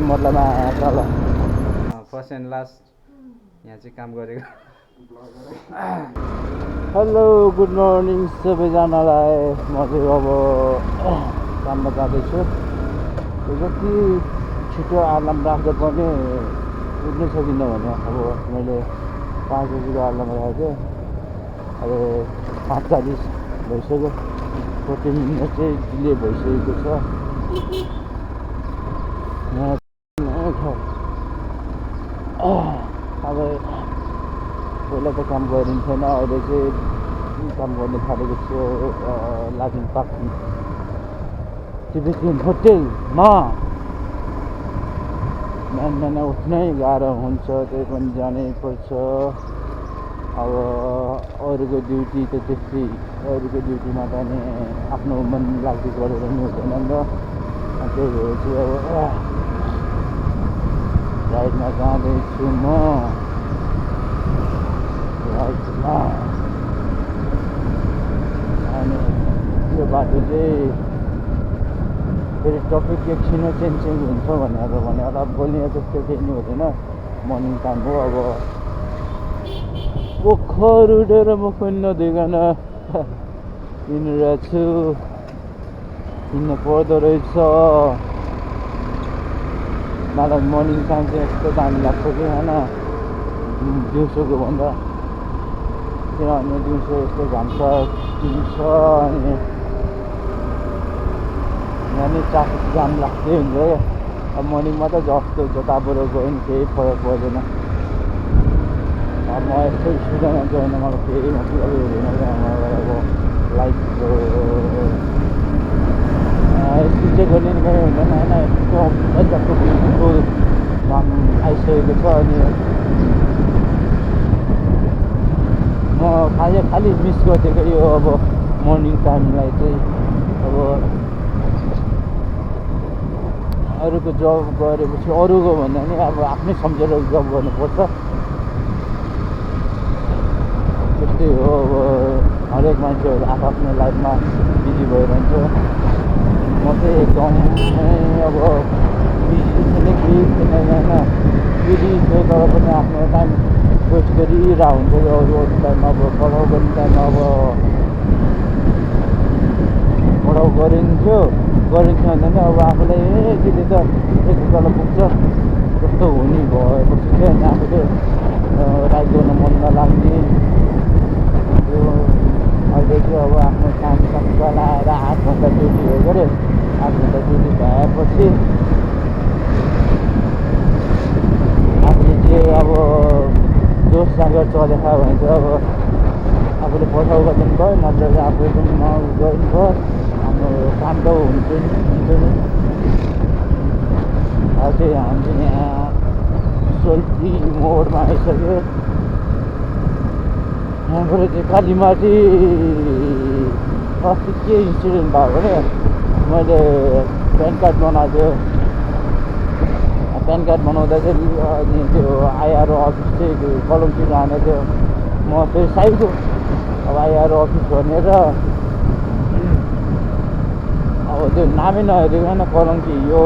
मतलब तल first and last यहाँ चाहिँ काम गरेको। हेलो गुड मर्निङ सबैजनालाई। म चाहिँ अब काममा जाँदैछु। जति छिटो अलार्म राख्दा पनि उठ्नै सकिनँ भने अब मैले 5 बजीको अलार्म राखेको थिएँ। अहिले 5:40 भइसक्यो। 40 मिनट चाहिँ डिले भइसकेको छ। अब पहिला त काम गरिन्थेन, अहिले चाहिँ काम गर्न थालेको छु लाजिङ पार्क टिबेटियन होटेलमा। बिहान उठ्नै गाह्रो हुन्छ, त्यही पनि जानै पर्छ। अब अरूको ड्युटी त त्यस्तै, अरूको ड्युटीमा त नि आफ्नो मन लाग्दै गरेर नि हुँदैन नि त। त्यही भएर चाहिँ अब राइडमा जाँदैछु म। राइडमा अनि यो बाटो चाहिँ फेरि टपिक एकछिनमा चेन्ज हुन्छ भनेर भने अब बोल्ने जस्तो केही नि हुँदैन। मर्निङ टाइम हो। अब पोखर उठेर मुख पनि नधुइकन हिँडिरहेको छु। हिँड्नु पर्दो रहेछ। मलाई मर्निङ टाइम चाहिँ यस्तो दामी लाग्छ कि होइन दिउँसोको भन्दा। किनभने दिउँसो यस्तो घाम दिन्छ अनि यहाँ नि ट्राफिक जाम लाग्दै हुन्छ क्या। अब मर्निङमा त जस्तो जताबाट गयो नि केही फरक पर्दैन। म यस्तो स्टुडेन्ट चाहिँ होइन, मलाई केही मतलब हुँदैन क्या। मलाई अब लाइफको यस्तो चाहिँ गर्ने नि कहीँ हुँदैन होइन। यस्तो मजाको ब्युटिफुल घाम आइसकेको छ अनि म खालि मिस गरिदिएको यो अब मर्निङ टाइमलाई चाहिँ। अब अरूको जब गरेपछि अरूको भन्दा नि अब आफ्नै सम्झेर जब गर्नुपर्छ। त्यस्तै हो। अब हरेक मान्छेहरू आफ्नो लाइफमा बिजी भइरहन्छ। म चाहिँ एकदमै अब बिजी छैन केही छैन होइन। बिजी छ तर पनि आफ्नो टाइम वेस्ट गरिरहेको हुन्छ अरू टाइममा। अब पढाउ गर्ने टाइममा अब पढाउ गरिन्थ्यो भने नि अब आफूलाई यतिले त एक तल पुग्छ जस्तो हुने भएपछि चाहिँ अनि आफूले राइड गर्न मन नलाग्ने। अहिले चाहिँ अब आफ्नो काम चलाएर 8 घन्टा ड्युटी हो गऱ्यो। 8 घन्टा ड्युटी भएपछि आफूले चाहिँ अब जोस जाँगर चलेको भने चाहिँ अब आफूले पठाउ गर्नु भयो, नत्र चाहिँ आफूले पनि गर्नु भयो। हाम्रो काम त हुन्छ नि। अब चाहिँ हामी चाहिँ यहाँ सोल्टी मोडमा आइसक्यो। यहाँबाट चाहिँ कालीमाटी अस्ति के इन्सिडेन्ट भयो भने मैले प्यान कार्ड बनाएको थियो। प्यान कार्ड बनाउँदा चाहिँ अनि त्यो आइआरओ अफिस चाहिँ कलमतिर जानु थियो। म फेरि साइडको अब आइआरओ अफिस भनेर अब त्यो नामै नहेरिकन कलङ्की यो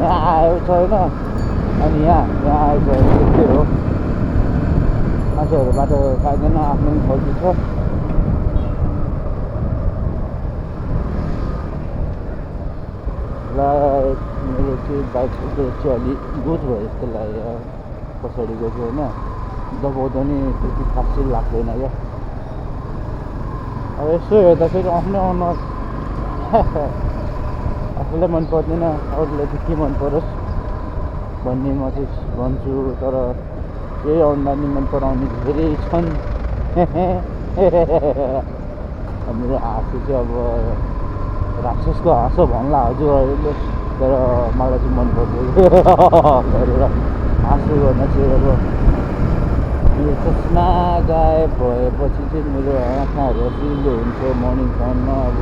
यहाँ आएको छैन अनि यहाँ आएको छ। त्यस्तै हो, मान्छेहरू बाटो पाइँदैन, आफ्नो पनि गल्ती छ। ल मेरो चाहिँ बाइकको चाहिँ अलिक गोज भयो जस्तो लाग्यो पछाडिको चाहिँ होइन। दबाउँदा नि त्यति खासै लाग्दैन क्या। अब यसो हेर्दाखेरि आफ्नै अनुहार आफूलाई मन पर्दैन, अरूलाई चाहिँ के मन परोस् भन्ने म चाहिँ भन्छु। तर यही अनुहार नि मन पराउने धेरै छन्। मेरो हाँसो चाहिँ अब राक्षसको हाँसो भन्ला हजुरहरूले, तर मलाई चाहिँ मन पर्छ गरेर हाँसो गर्न चाहिँ। अब मेरो चस्मा गायब भएपछि चाहिँ मेरो आँखाहरू असिलो हुन्छ मर्निङ टाइममा। अब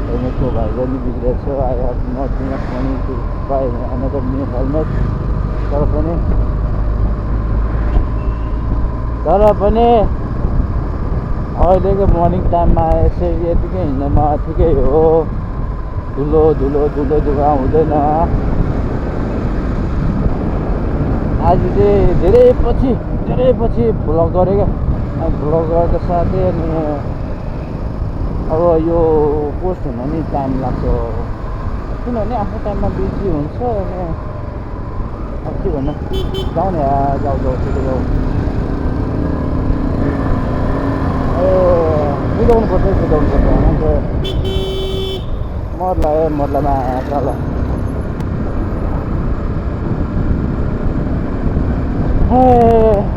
हेलमेटको भाइजर नि बिग्रेको छ। I have not enough money to buy another new helmet. तर पनि अहिलेको मर्निङ टाइममा यसरी यतिकै हिँड्नमा ठिकै हो। धुलो धुवा हुँदैन। आज चाहिँ धेरै पछि भ्लग गरेको भ्लग गर्दा साथै अनि अब यो पोस्ट हुन नि टाइम लाग्छ किनभने आफ्नो टाइममा बिजी हुन्छ अनि अब के भन्नु जाउँ न जाउँ छिटो जाउँ कुदाउनु पर्छ मर्लामा तल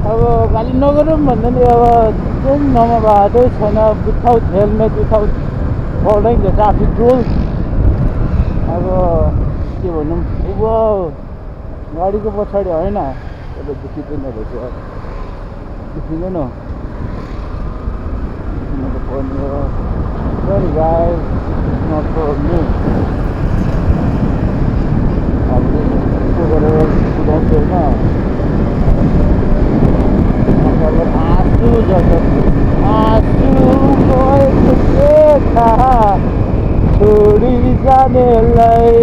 अब गाली नगरौँ भन्दा नि अब केही नयाँ बाटो छैन without helmet without following the traffic rule अब के भनौँ गाडीको पछाडि होइन अब देखिँदैन रहेछ देखिँदैन Sorry guys, it's not for me. अब यसो गरेर कुदाउँछु होइन आँसु गएको देखा छोडी जानेलाई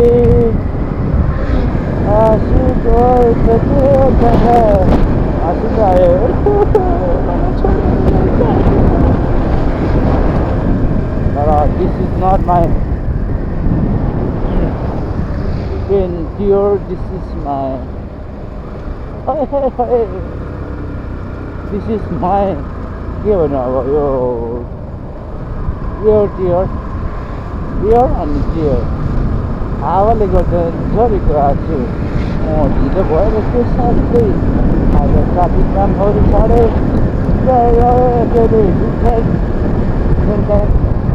आँसु गएको देखा आँसु त आयो this is not my tear, this is my this is my के भन्नु अब यो ear अनि tear हावाले गर्दा झरेको आँसु ढिलो भएर त्यो साथै आज ट्राफिक जामहरू साह्रै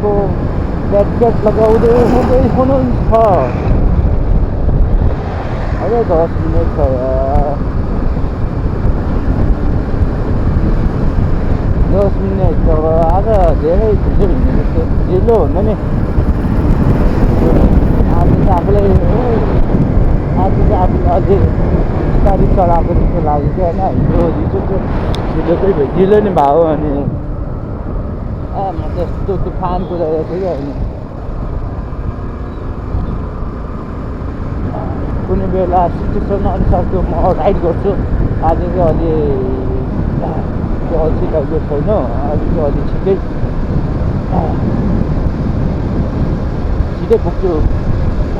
को ब्याटकेट लगाउँदै हुनुहुन्छ अझै 10 मिनट छ यार 10 मिनट अब आज धेरै ढिलो हुँदैन नि आज चाहिँ आफूलाई अझै बिस्तारै चलाएको जस्तो लाग्यो क्या होइन हिजो चाहिँ ढिलो नै भयो अनि म त्यस्तो तुफान कुदाएको थिएँ क्या अनि कुनै बेला सिचुएसन अनुसारको म राइड गर्छु आज चाहिँ अलि अल्छी टाइपको छैन अलि छिटै पुग्छु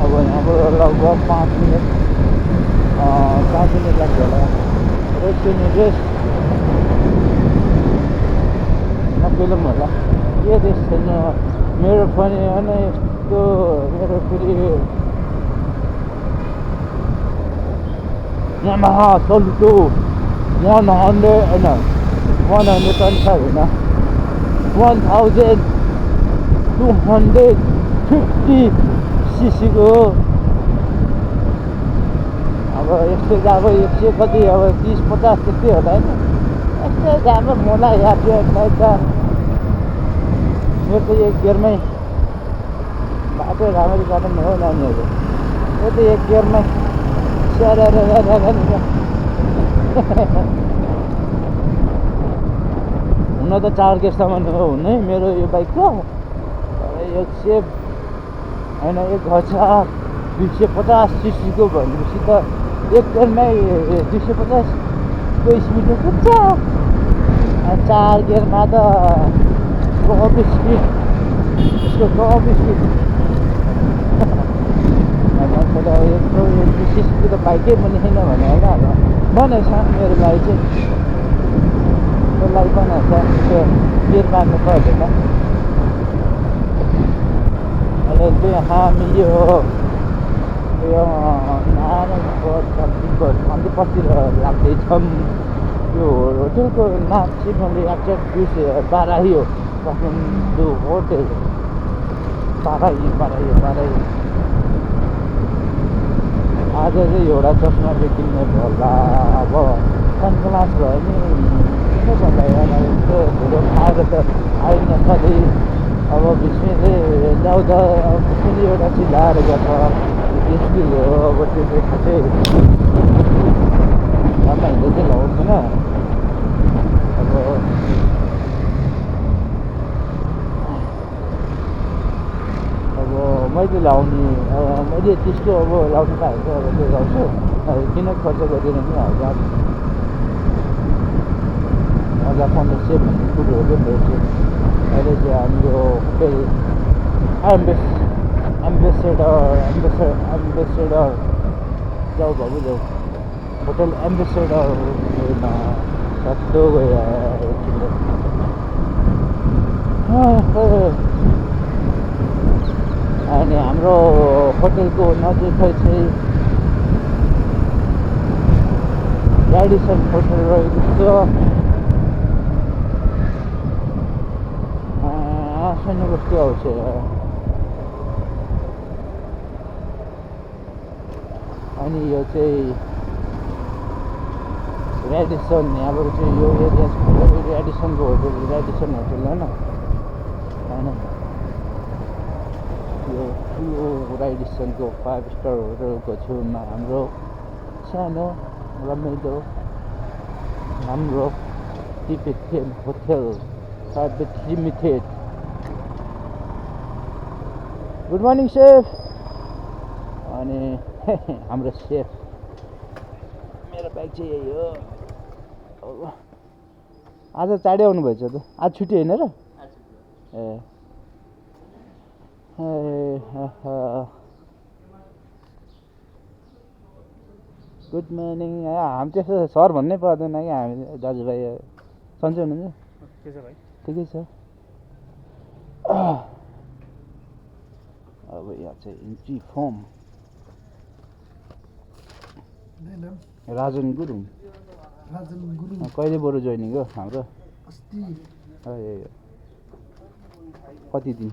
अब यहाँबाट लगभग 5 मिनट लाग्छ होला रेस्ट नपेलौँ होला के रेस्ट छैन मेरो पनि होइन यस्तो मेरो फेरि यामाहा सल्टो 1250 cc को अब यस्तो जाब 100 कति अब 30-50 त्यस्तै होला होइन यस्तो जाब मलाई यात्रीहरूलाई त मेरो त एक गियरमै बाटो राम्ररी काट्नु हो नानीहरू यो त एक गियरमै हुन त 4 गियरसम्म हो हुने मेरो यो बाइकको यो सेप होइन 1250 cc को भनेपछि त एक गियरमै 250 को स्पिडले कुद्छ 4 गियरमा त टप स्पिड यसको टप स्पिड मान्छेलाई यत्रो 260 त बाइकै पनि छैन भने होइन अब बनाएछ मेरो लागि चाहिँ मेरो लागि बनाएछ त्यो गियर मार्नु पर्दैन अहिले हामी यो अन्तिपट्टि लाग्दैछौँ यो होटलको नाम चाहिँ मैले एक्ज्याक्ट बाराही हो काठमाडौँ होटल बाराही आज चाहिँ एउटा चस्मा चाहिँ किन्ने होला अब सनग्लास भयो नि के भन्दा यस्तो धुलो खाएर त आइन सधैँ अब बिचमा चाहिँ ल्याउँदा कुनै एउटा चिज लाएर गर्छ त्यसले हो अब त्यो चाहिँ खासै घरमा हिँड्दा चाहिँ लगाउँदैन अब मैले लाउने मैले त्यस्तो अब लाउनु पाएको अब त्यो लाउँछु किन खर्च गरेर नि हजार 1500 भन्ने कुरो हो क्या त्यो चाहिँ अहिले चाहिँ हाम्रो होटेल एम्बेसेडर जाऊ बाबु जाऊ होटल एम्बेसेडरमा सक्दो गयो एकछिन अनि हाम्रो होटेलको नजिकै चाहिँ रेडिसन होटल रहेको छ सैन्य बस्ती आउँछ अनि यो चाहिँ रेडिसन यहाँबाट चाहिँ यो एरिया रेडिसनको होटल रेडिसन होटल होइन यो ठुलो रेडिसनको 5 स्टार होटलको छेउमा हाम्रो सानो रमाइलो हाम्रो Tibetan hotel private limited good morning safe अनि हाम्रो सेफ मेरो बाइक चाहिँ यही हो आज चाँडै आउनुभएछ त आज छुट्टी होइन र ए गुड मर्निङ हामी त्यस्तो सर भन्नै पर्दैन क्या हामी दाजुभाइ सन्चै हुनुहुन्छ के छ भाइ ठिकै छ अब यहाँ चाहिँ इन्ट्री फर्म राजन गुरुङ कहिले बरु जोइनिङ हो हाम्रो कति दिन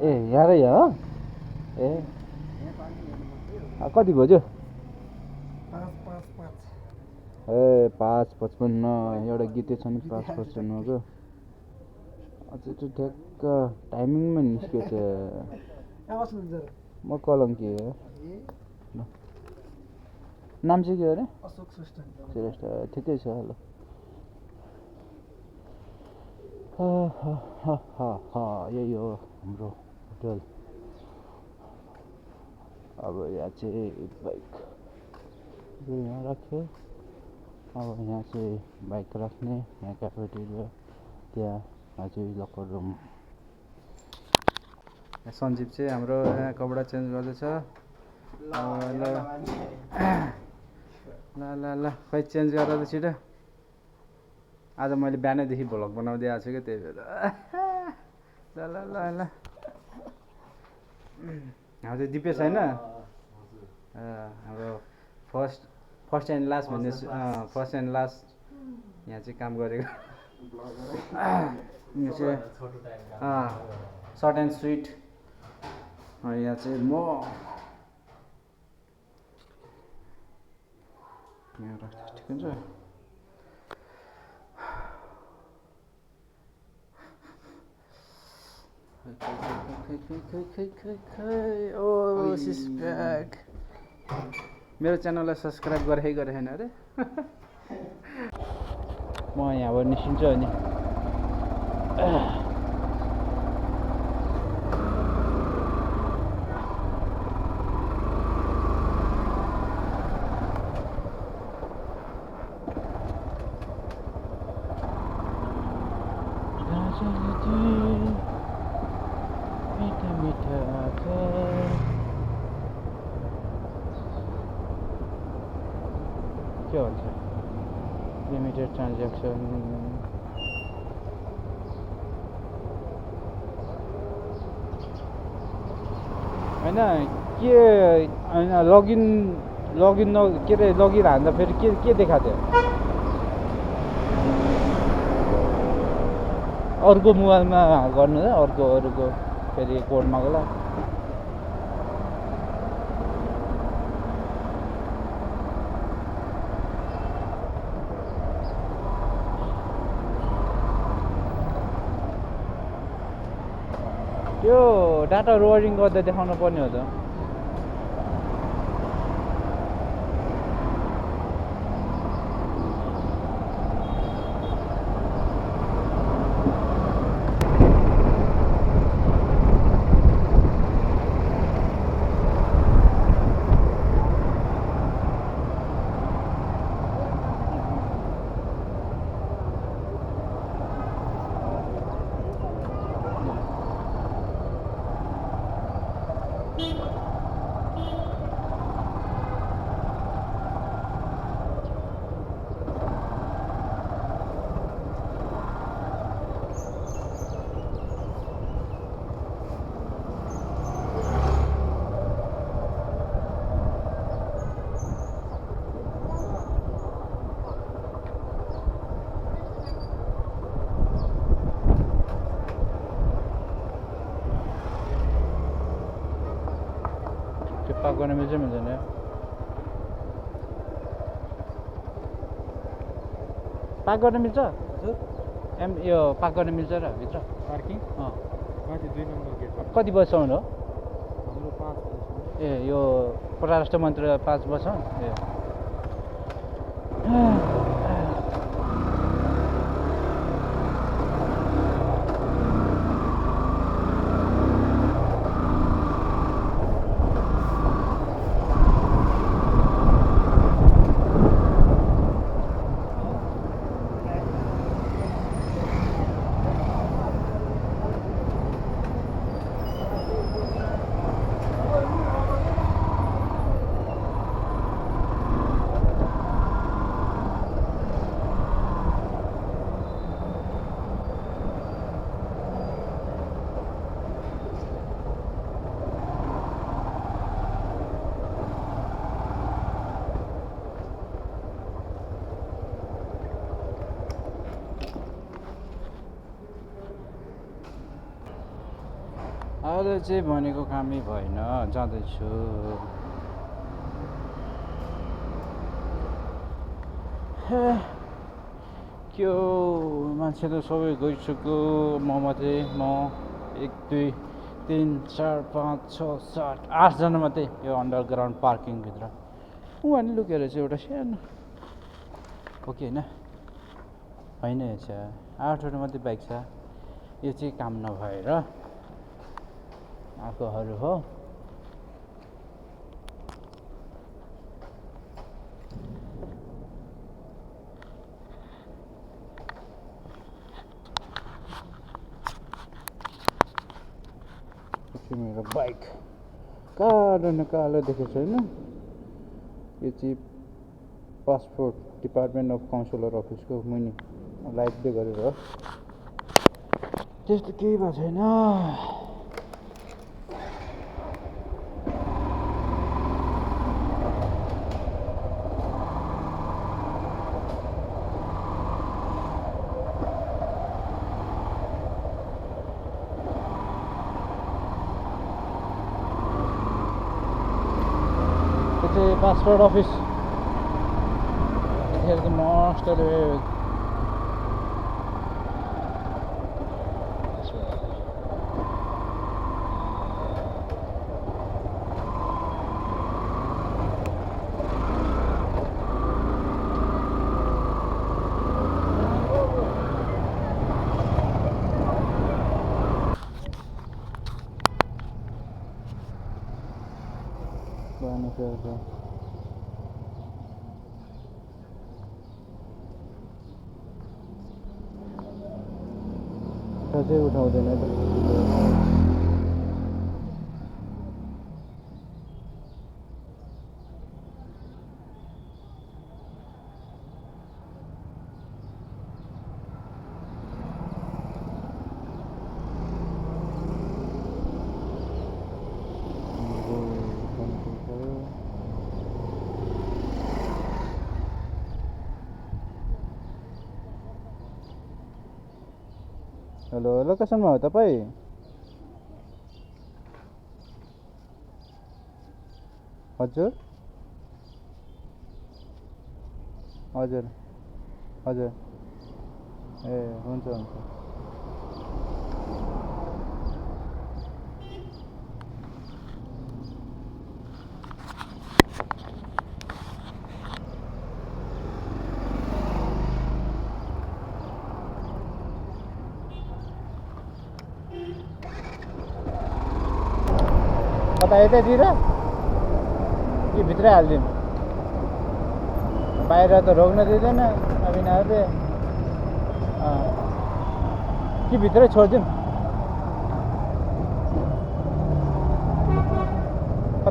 ए यहाँरै हो ए कति बज्यो ए 5:55 एउटा गीतै छ नि 5:55 को अझै त्यो ठ्याक्क टाइमिङमा निस्केछ म कलङ्की हो नाम चाहिँ के अरे अशोक श्रेष्ठ ठिकै छ ल यही हो हाम्रो होटल अब यहाँ चाहिँ बाइक यहाँ राख्यो अब यहाँ चाहिँ बाइक राख्ने यहाँ क्याफेटेरिया त्यहाँ चाहिँ लकर रुम सञ्जीव चाहिँ हाम्रो यहाँ कपडा चेन्ज गर्दैछ ल खै चेन्ज गरेर त छिटो आज मैले बिहानैदेखि भ्लग बनाउँदै आएको छु क्या त्यही भएर ल हाम्रो चाहिँ दिपेश होइन हाम्रो फर्स्ट एन्ड लास्ट भन्ने फर्स्ट एन्ड लास्ट यहाँ चाहिँ काम गरेको यो चाहिँ सर्ट एन्ड स्विट यहाँ चाहिँ म यहाँ राख्दा ठिक हुन्छ Oh, she's back. मेरो च्यानललाई सब्सक्राइब गरेकै छैन अरे म यहाँबाट निस्किन्छु अनि के भन्छ लिमिटेड ट्रान्ज्याक्सन होइन के होइन लगइन के अरे लगइन हान्दा फेरि के देखाएको थियो अर्को मोबाइलमा गर्नु है अर्को फेरि कोड मागला त्यो डाटा रोयरिङ गर्दा देखाउन पर्ने हो त पार्क गर्न मिल्छ मिल्दैन पार्क गर्न मिल्छ यो पार्क गर्न मिल्छ र भित्र पार्किङ माथि 2 नम्बर गेट कति बजीसम्म हो हाम्रो 5 बजीसम्म ए यो परराष्ट्र मन्त्री 5 बजीसम्म ए अहिले चाहिँ भनेको कामै भएन जाँदैछु के हो मान्छे त सबै गइसक्यो म मात्रै म 1 2 3 4 5 6 7 8 जना मात्रै यो अन्डरग्राउन्ड पार्किङभित्र उहाँले लुकेर चाहिँ एउटा सानो हो कि होइन यो चाहिँ 8वटा मात्रै बाइक छ यो चाहिँ काम नभएर आएकोहरू हो मेरो बाइक कालो न कालो देखेको छैन यो चाहिँ पासपोर्ट डिपार्टमेन्ट अफ काउन्सिलर अफिसको मुनि लाइटले गरेर हो त्यस्तो केही भएको छैन पासपोर्ट अफिस यतिखेर मस्तले अझै उठाउँदैन त हेलो लोकेसनमा हो तपाईँ हजुर हजुर हजुर ए हुन्छ हुन्छ कता यतैतिर कि भित्रै हालिदिउँ बाहिर त रोक्न दिँदैन अविनाशले कि भित्रै छोडिदिउँ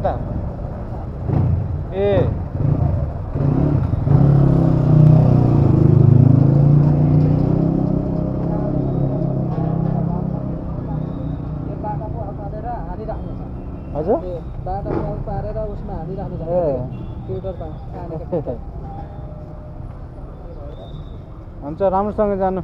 कता ए हजुर पारेर उसमा हालिराख्नु छ हुन्छ राम्रोसँग जानु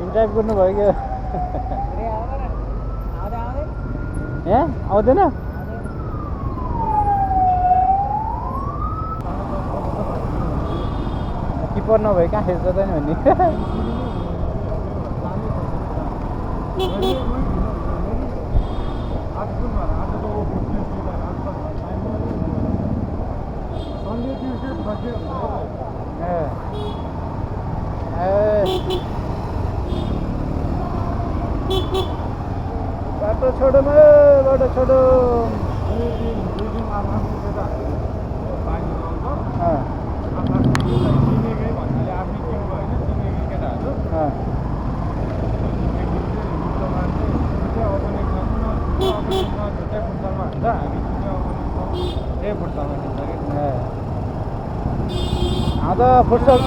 इन्टरभ्यू गर्नुभयो क्या ए आउँदैन किपर नभए कहाँ खेल्छ त नि भन्ने बाटो छोडो बाटो छोडो फुटसल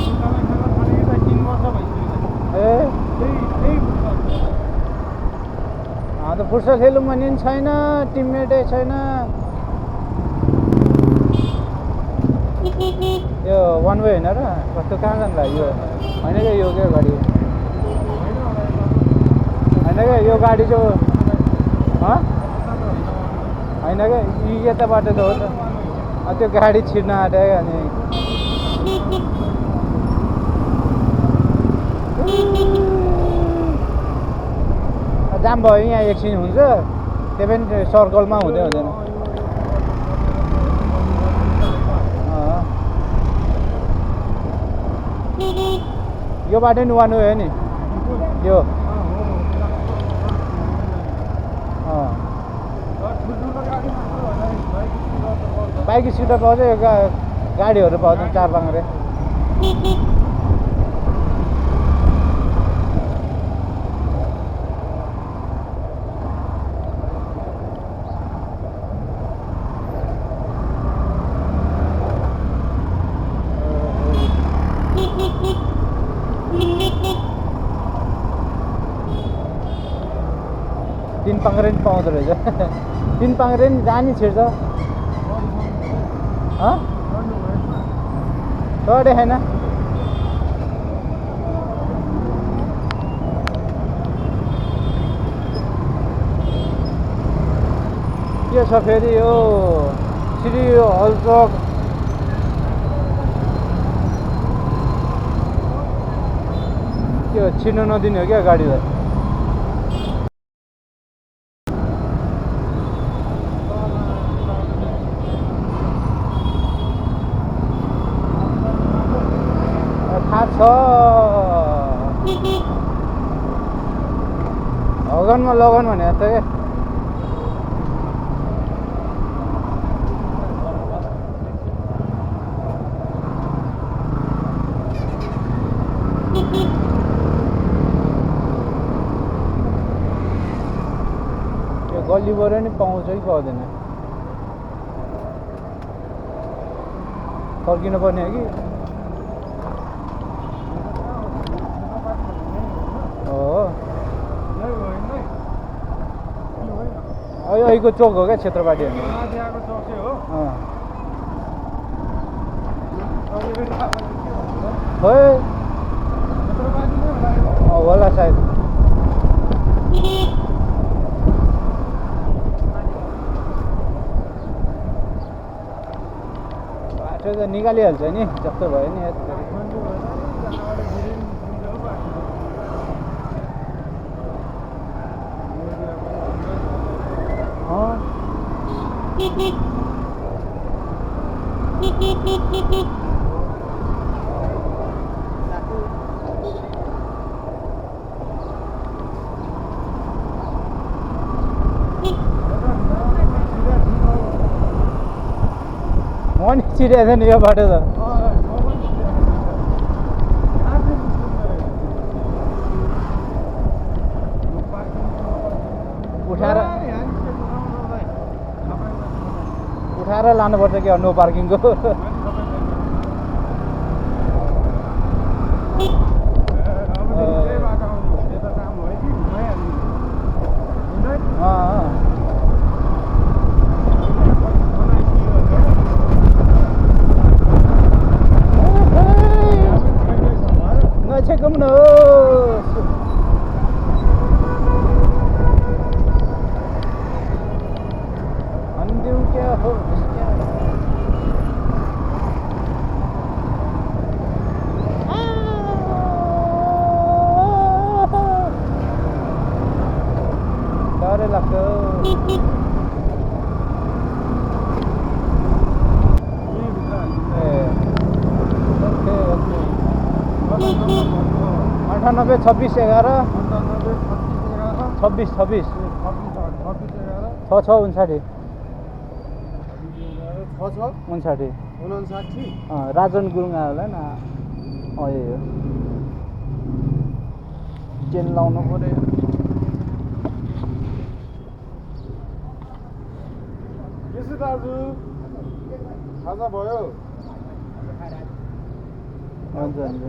फुटसल खेलौँ भने पनि छैन टिममेटै छैन यो वान वे होइन र कस्तो कहाँ जानु लाग्यो यो होइन क्या यो क्या गाडी होइन क्या यो गाडी चाहिँ होइन क्या यता बाटो त हो त त्यो गाडी छिर्न आँट्यो अनि जाम भयो यहाँ एकछिन हुन्छ त्यही पनि सर्कलमा हुँदै हुँदैन यो बाटो नि वान वे हो नि यो बाइक स्कुटर पाउँछ यो गाडीहरू पाउँदैन चार पाङ्रे तीन पाङ्रे नि पाउँदो रहेछ तीन पाङ्रे नि जानी छिर्छ त देखेन के छ फेरि यो श्री हलचोक के छिर्न नदिने हो क्या गाडीलाई लगनमा लगन भने त क्या त्यो गल्लीबाट नि पाउँछ कि पाउँदैन फर्किनु पर्ने हो कि अहिलेको चोक हो क्या क्षेत्रपाटी होला सायद बाटो त निकालिहाल्छ नि जस्तो भयो नि छिरेको थियो नि यो बाटो त उठाएर उठाएर लानुपर्छ क्या नो पार्किङको ngecek menus andiu क्या हो क्या डरै लाग्छ अन्ठानब्बे 26 11 26 26 छ 59 59 राजन गुरुङ आयो होला नि यही हो चेन लाउनु पर्यो यसो दाजु खाजा भयो हुन्छ हुन्छ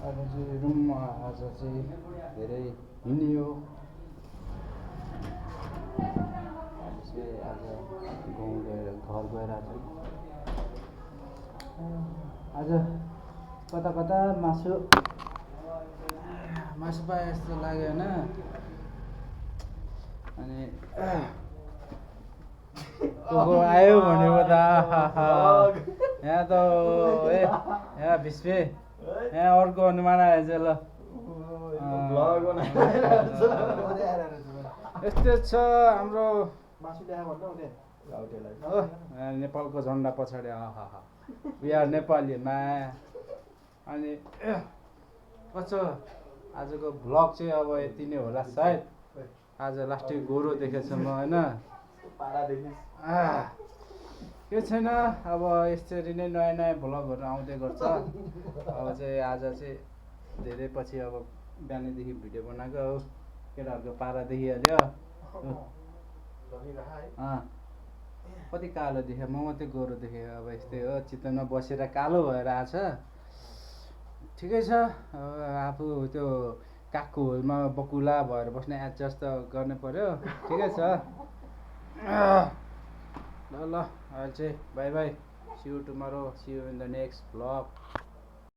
अब चाहिँ रुममा आज चाहिँ धेरै हिँडियो आज गाउँ गएर घर गएर आज कता कता मासु पाए जस्तो लाग्यो होइन अनि को आयो भनेको त यहाँ त यहाँ भिस्पे यहाँ अर्को अनुमान आएछ ल यस्तो छ हाम्रो नेपालको झन्डा पछाडि वी आर नेपाली मा अनि कस्तो आजको भ्लग चाहिँ अब यति नै होला सायद आज लास्टै गोरो देखेछ म होइन के छैन अब यसरी नै नयाँ नयाँ भ्लगहरू आउँदै गर्छ अब चाहिँ आज चाहिँ धेरै पछि अब बिहानैदेखि भिडियो बनाएको हो केटाहरूको पारा देखिहाल्यो कति कालो देखेँ म मात्रै गोरो देखेँ अब यस्तै हो चितवनमा बसेर कालो भएर आछ ठिकै छ अब आफू त्यो कागको होलमा बकुला भएर बस्ने एडजस्ट त गर्नु पर्यो ठिकै छ ल अहिले चाहिँ bye bye see you tomorrow see you in the next vlog